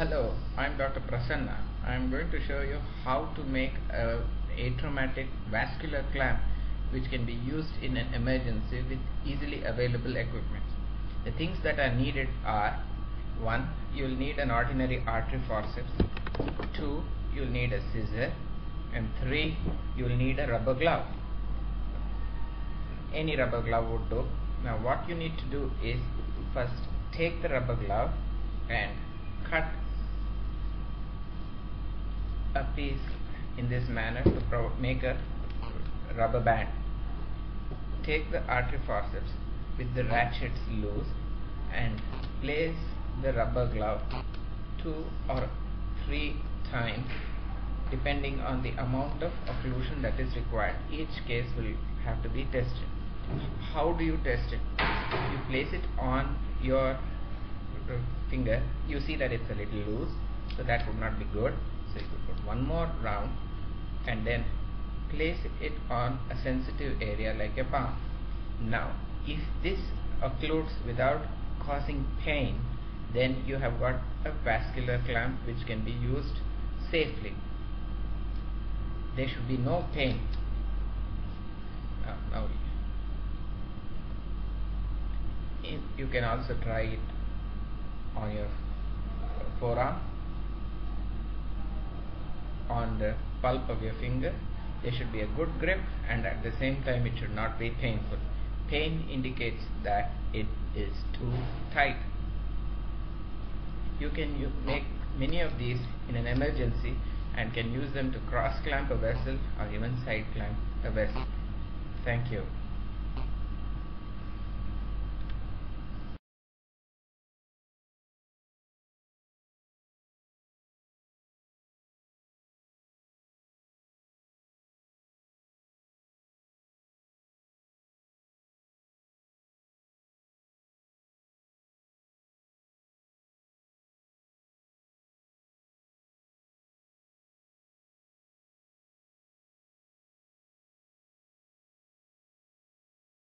Hello, I'm Dr. Prasanna. I'm going to show you how to make a atraumatic vascular clamp which can be used in an emergency with easily available equipment. The things that are needed are: 1. You'll need an ordinary artery forceps. 2. You'll need a scissor. And 3. You'll need a rubber glove. Any rubber glove would do. Now what you need to do is first take the rubber glove and cut a piece in this manner to make a rubber band. Take the artery forceps with the ratchets loose and place the rubber glove 2 or 3 times depending on the amount of occlusion that is required. Each case will have to be tested. How do you test it? You place it on your finger. You see that it's a little loose, so that would not be good. So you could put one more round and then place it on a sensitive area like a palm. Now if this occludes without causing pain, then you have got a vascular clamp which can be used safely. There should be no pain. Now you can also try it on your forearm, on the pulp of your finger. There should be a good grip, and at the same time it should not be painful. Pain indicates that it is too tight. You can make many of these in an emergency and can use them to cross clamp a vessel or even side clamp a vessel. Thank you.